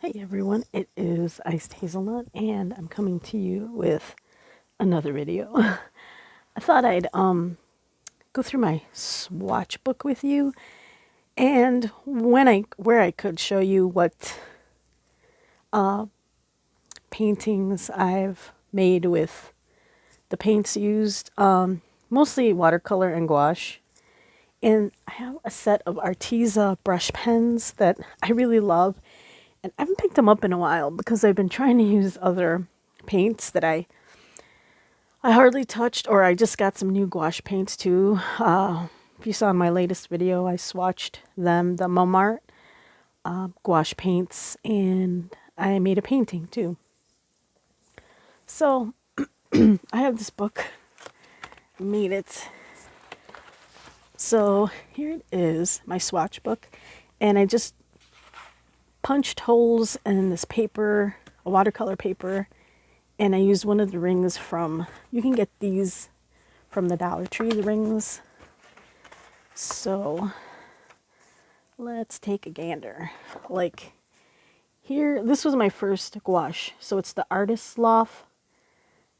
Hey everyone, it is Icedhazelnut and I'm coming to you with another video. I thought I'd go through my swatch book with you and where I could show you what paintings I've made with the paints used, mostly watercolor and gouache. And I have a set of Arteza brush pens that I really love. And I haven't picked them up in a while because I've been trying to use other paints that I hardly touched, or I just got some new gouache paints too. If you saw in my latest video, I swatched them, the Momart gouache paints, and I made a painting too. So I have this book, made it. So here it is, my swatch book, and I just punched holes in this paper, a watercolor paper, and I used one of the rings from, you can get these from the Dollar Tree, the rings. So let's take a gander. Like here, this was my first gouache. So it's the Artist's Loft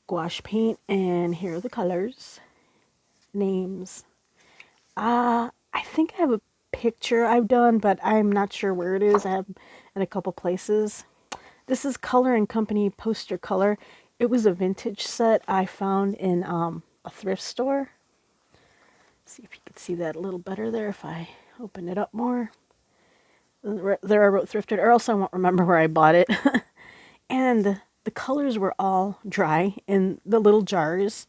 gouache paint, and here are the colors, names. I think I have a picture I've done, but I'm not sure where it is. I have in a couple places. This is Color and Company Poster Color. It was a vintage set I found in a thrift store. See if you can see that a little better there if I open it up more. There I wrote thrifted, or else I won't remember where I bought it. And the colors were all dry in the little jars.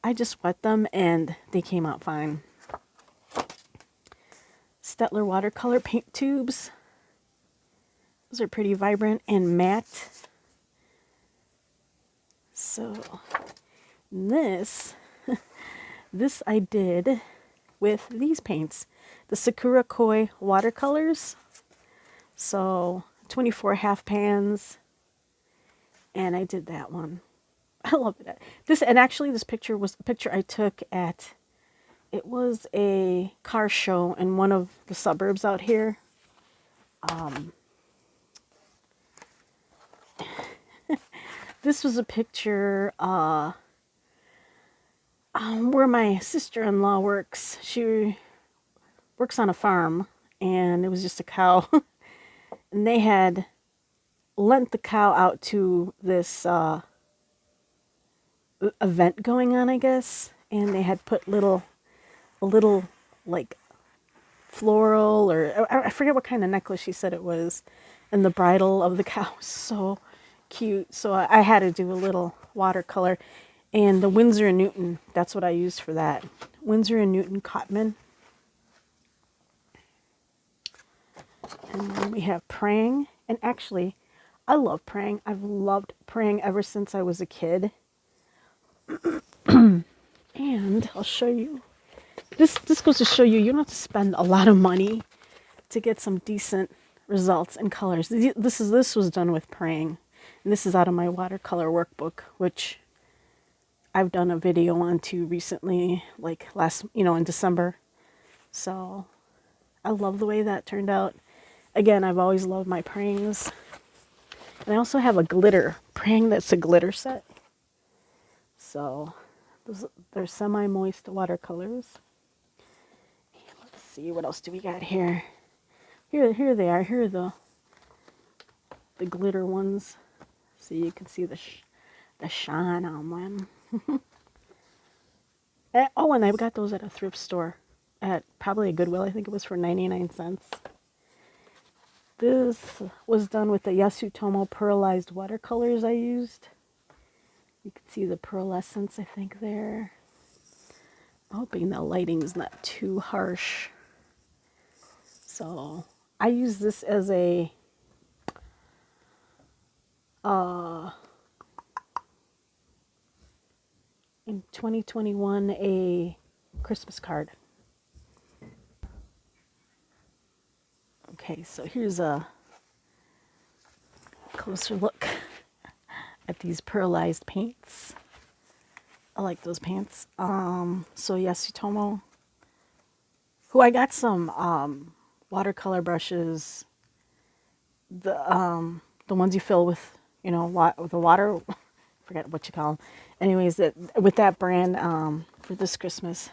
I just wet them and they came out fine. Stettler watercolor paint tubes. Those are pretty vibrant and matte. So this I did with these paints, the Sakura Koi watercolors. So 24 half pans, and I did that one. I love it. And actually this picture was a picture I took at, it was a car show in one of the suburbs out here. This was a picture where my sister-in-law works. She works on a farm, and it was just a cow. And they had lent the cow out to this event going on, I guess. And they had put a little like floral, or I forget what kind of necklace she said it was, and the bridle of the cow was so cute. So I had to do a little watercolor. And the Winsor & Newton, that's what I used for that. Winsor & Newton Cotman. And then we have Prang. And actually, I love Prang. I've loved Prang ever since I was a kid. And I'll show you. This goes to show you, you don't have to spend a lot of money to get some decent results and colors. This was done with Prang. And this is out of my watercolor workbook, which I've done a video on too recently, like in December. So I love the way that turned out. Again, I've always loved my Prangs. And I also have a glitter Prang that's a glitter set. So they're semi-moist watercolors. And let's see, what else do we got here? Here they are. Here are the glitter ones. So you can see the shine on them. Oh, and I got those at a thrift store, at probably a Goodwill. I think it was for 99 cents. This was done with the Yasutomo pearlized watercolors I used. You can see the pearlescence, I think, there. I'm hoping the lighting's not too harsh. So I use this as a in 2021 a Christmas card. Okay, so here's a closer look at these pearlized paints. I like those paints. So Yasutomo, who I got some watercolor brushes, the the ones you fill with, you know, with the water. Forget what you call them. Anyways, with that brand for this Christmas.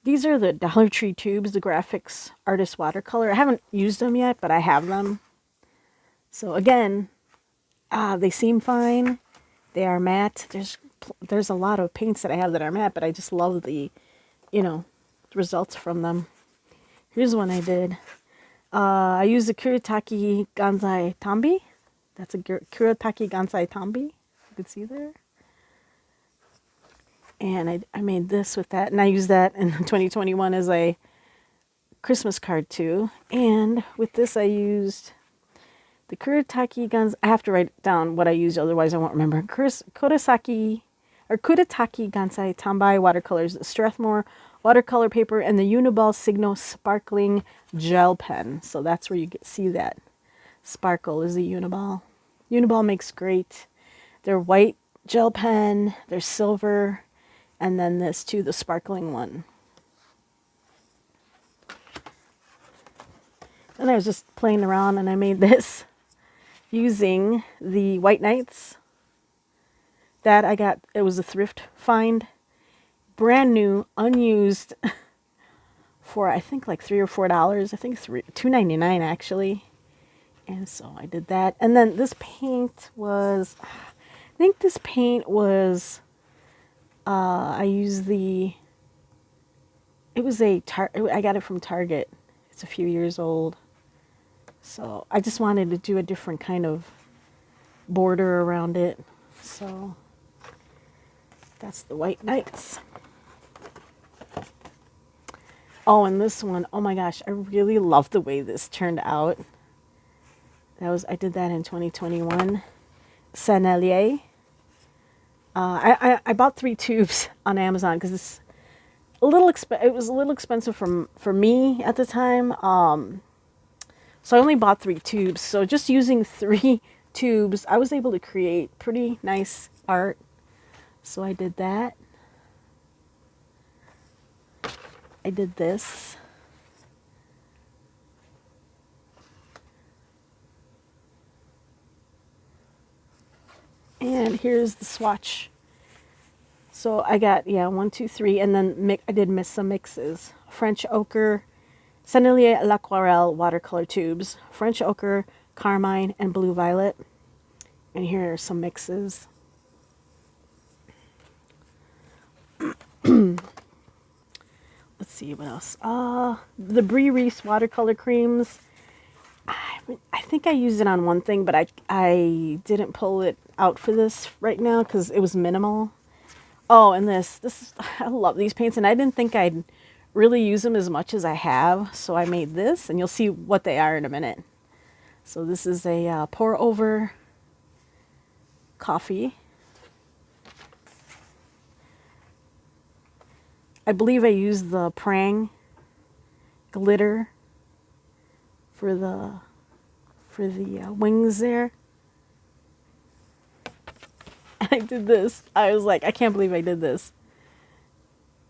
These are the Dollar Tree tubes, the Graphics Artist Watercolor. I haven't used them yet, but I have them. So again, they seem fine. They are matte. There's a lot of paints that I have that are matte, but I just love the, you know, results from them. Here's one I did. I used the Kuretake Gansai Tambi. That's a Kuretake Gansai Tambi. You can see there. And I made this with that, and I used that in 2021 as a Christmas card too. And with this, I used the Kuretake Gansai. I have to write down what I used, otherwise I won't remember. Kuretake Gansai Tambai watercolors, the Strathmore watercolor paper, and the Uniball Signo sparkling gel pen. So that's where you see that sparkle is the Uniball. Uniball makes great. They're white gel pen. They're silver. And then this too, the sparkling one. And I was just playing around and I made this using the White Knights that I got. It was a thrift find. Brand new, unused for I think like $3 or $4. I think $2.99 actually. And so I did that. And then this paint was, I think this paint was, I used I got it from Target. It's a few years old. So I just wanted to do a different kind of border around it. So that's the White Knights. Oh, and this one, oh my gosh, I really love the way this turned out. I did that in 2021. Sennelier. I bought 3 tubes on Amazon because it's it was a little expensive for me at the time. So I only bought 3 tubes. So just using 3 tubes, I was able to create pretty nice art. So I did that. I did this. And here's the swatch. So I got, 1, 2, 3, and then I did some mixes. French ochre, Sennelier L'Aquarelle watercolor tubes, French ochre, carmine, and blue violet. And here are some mixes. Let's see what else. The Brie Reese watercolor creams. I think I used it on one thing, but I didn't pull it out for this right now because it was minimal. Oh, and I love these paints, and I didn't think I'd really use them as much as I have, so I made this, and you'll see what they are in a minute. So this is a pour over coffee. I believe I used the Prang glitter for the wings there. I did this. I was like, I can't believe I did this.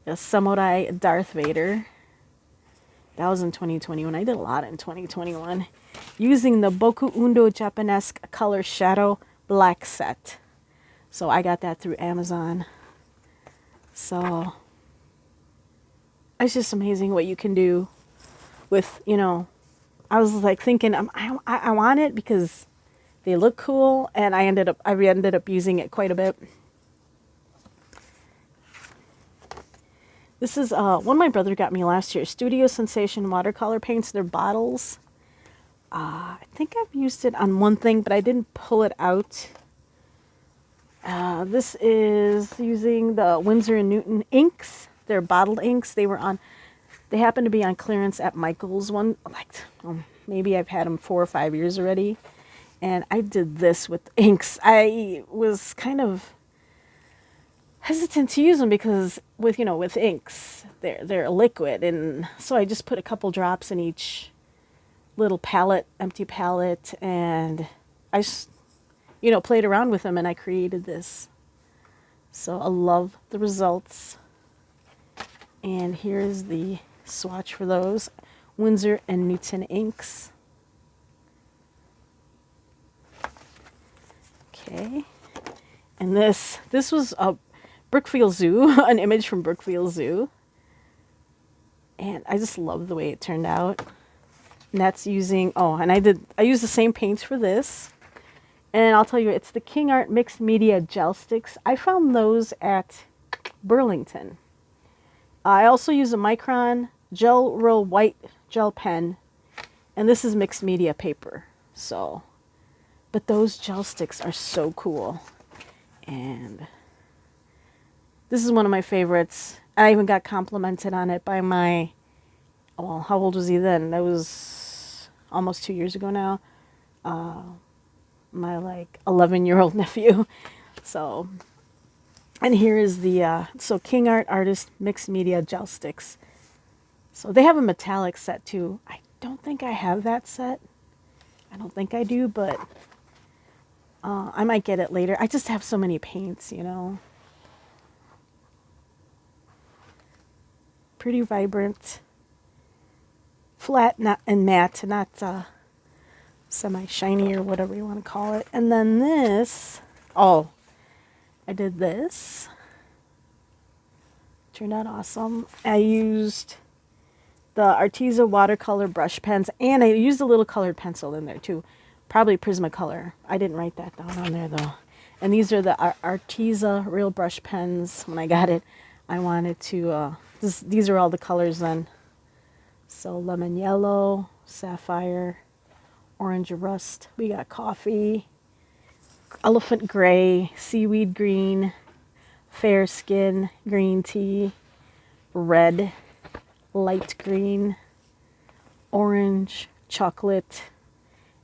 A Samurai Darth Vader. That was in 2021. I did a lot in 2021. Using the Boku Undo Japanesque Color Shadow Black Set. So I got that through Amazon. So it's just amazing what you can do with, I was like thinking, I want it because they look cool, and I ended up using it quite a bit. This is one my brother got me last year. Studio Sensation watercolor paints. They're bottles. I think I've used it on one thing, but I didn't pull it out. This is using the Winsor & Newton inks. They're bottled inks. They happen to be on clearance at Michael's one. Maybe I've had them 4 or 5 years already. And I did this with inks. I was kind of hesitant to use them because with inks, they're liquid. And so I just put a couple drops in each little palette, empty palette. And I just, played around with them and I created this. So I love the results. And here's the swatch for those. Winsor & Newton inks. Okay. And this was a Brookfield Zoo, an image from Brookfield Zoo. And I just love the way it turned out. And that's using, oh, and I used the same paints for this. And I'll tell you, it's the King Art Mixed Media Gel Sticks. I found those at Burlington. I also use a Micron Gel Roll White Gel Pen. And this is mixed media paper. So, but those gel sticks are so cool. And this is one of my favorites. I even got complimented on it by my, well, how old was he then? That was almost 2 years ago now. My like 11-year-old nephew. So, and here is the, so King Art Artist Mixed Media Gel Sticks. So they have a metallic set too. I don't think I have that set. I don't think I do, but I might get it later. I just have so many paints, you know. Pretty vibrant. Flat and matte, not semi-shiny or whatever you want to call it. And then this, oh, I did this. Turned out awesome. I used the Arteza watercolor brush pens, and I used a little colored pencil in there too. Probably Prismacolor. I didn't write that down on there though. And these are the Arteza real brush pens. When I got it, I wanted to, these are all the colors then. So lemon yellow, sapphire, orange rust. We got coffee, elephant gray, seaweed green, fair skin, green tea, red, light green, orange, chocolate,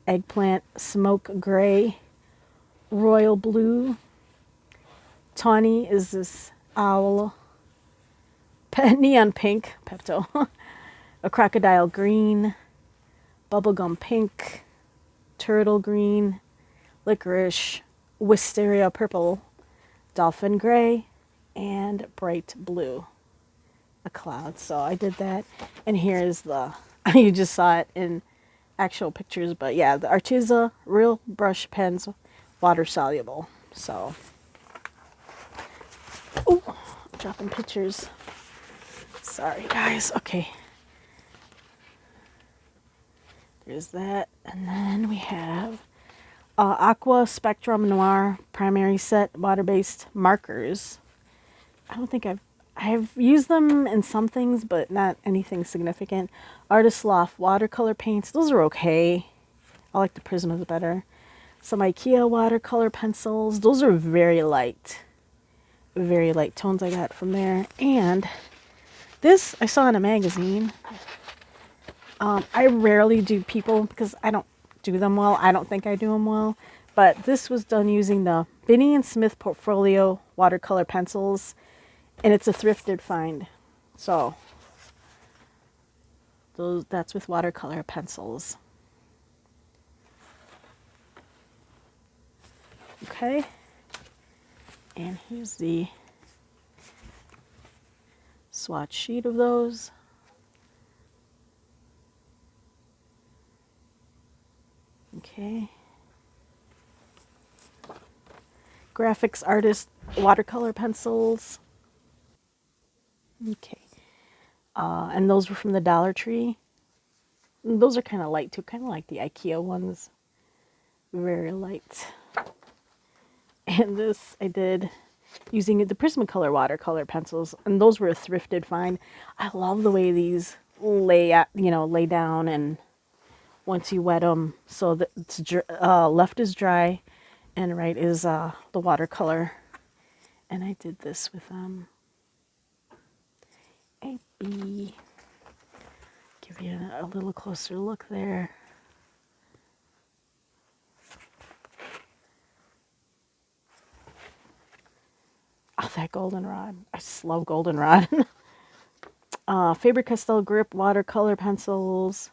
eggplant, smoke gray, royal blue. Tawny is this owl, neon pink, Pepto, a crocodile green, bubblegum pink, turtle green, licorice, wisteria purple, dolphin gray, and bright blue. A cloud. So I did that. And here's the, you just saw it in actual pictures, but yeah, the Arteza real brush pens, water soluble. So, oh, dropping pictures. Sorry guys. Okay. There's that. And then we have Aqua Spectrum Noir primary set water-based markers. I don't think I've used them in some things, but not anything significant. Artist Loft watercolor paints. Those are okay. I like the Prismas better. Some IKEA watercolor pencils. Those are very light tones I got from there. And this I saw in a magazine. I rarely do people because I don't do them well. I don't think I do them well. But this was done using the Binney & Smith Portfolio watercolor pencils. And it's a thrifted find. So, that's with watercolor pencils. Okay. And here's the swatch sheet of those. Okay. Graphics Artist watercolor pencils. Okay. And those were from the Dollar Tree. And those are kind of light too, kind of like the IKEA ones. Very light. And this I did using the Prismacolor watercolor pencils, and those were a thrifted find. I love the way these lay down, and once you wet them, so that it's left is dry, and right is the watercolor. And I did this with a bee. Give you a little closer look there. Oh, that goldenrod. I just love goldenrod. Faber-Castell grip watercolor pencils.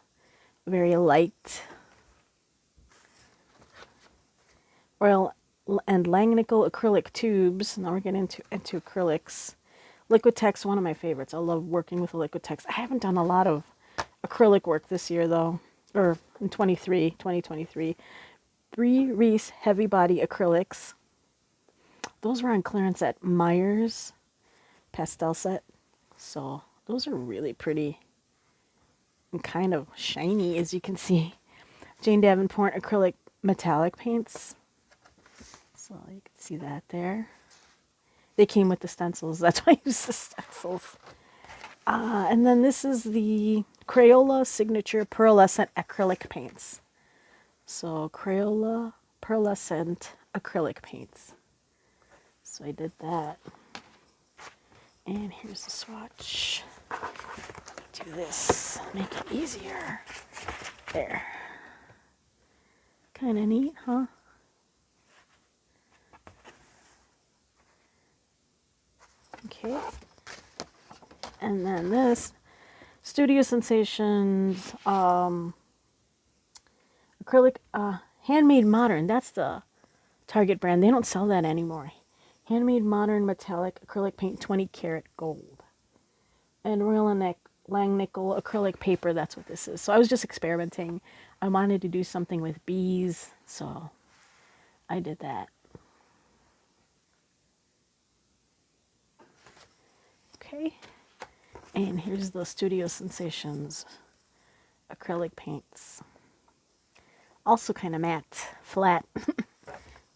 Very light. Royal and Langnickel acrylic tubes. Now we're getting into acrylics. Liquitex, one of my favorites. I love working with Liquitex. I haven't done a lot of acrylic work this year though, or in 2023. 3 Reese heavy body acrylics. Those were on clearance at Myers pastel set. So those are really pretty and kind of shiny, as you can see. Jane Davenport acrylic metallic paints. So you can see that there. They came with the stencils. That's why I use the stencils. And then this is the Crayola Signature Pearlescent Acrylic Paints. So Crayola Pearlescent Acrylic Paints. So I did that. And here's the swatch. Do this, make it easier. There. Kind of neat, huh? Okay. And then this Studio Sensations acrylic Handmade Modern. That's the Target brand. They don't sell that anymore. Handmade Modern Metallic Acrylic Paint 20 karat gold. And Royal Langnickel acrylic paper. That's what this is. So I was just experimenting. I wanted to do something with bees, so I did that. Okay. And here's the Studio Sensations acrylic paints. Also kind of matte, flat.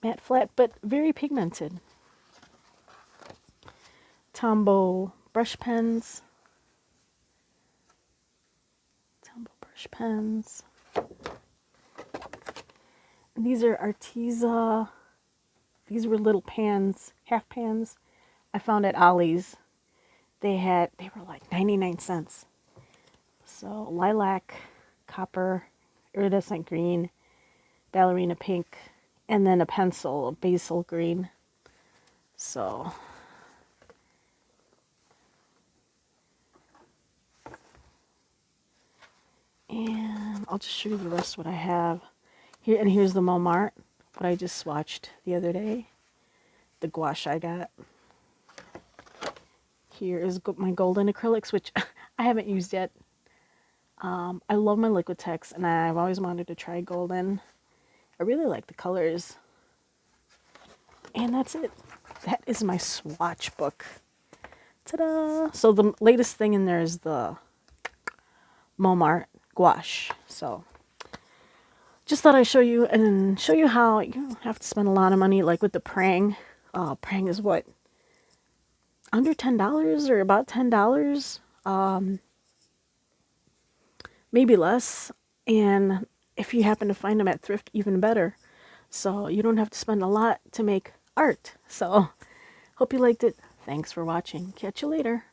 Matte, flat, but very pigmented. Tombow brush pens. Tombow brush pens. And these are Arteza. These were little pans, half pans I found at Ollie's. They were like 99 cents. So lilac, copper, iridescent green, ballerina pink, and then a pencil, a basil green. So and I'll just show you the rest of what I have here. And here's the Montmartre, what I just swatched the other day, the gouache I got. Here is my golden acrylics, which I haven't used yet. I love my Liquitex, and I've always wanted to try golden. I really like the colors. And that's it. That is my swatch book. Ta-da! So the latest thing in there is the Montmartre gouache. So just thought I'd show you and show you how you don't have to spend a lot of money, like with the Prang. Prang is what? Under $10 or about $10. Maybe less. And if you happen to find them at thrift, even better. So you don't have to spend a lot to make art. So hope you liked it. Thanks for watching. Catch you later.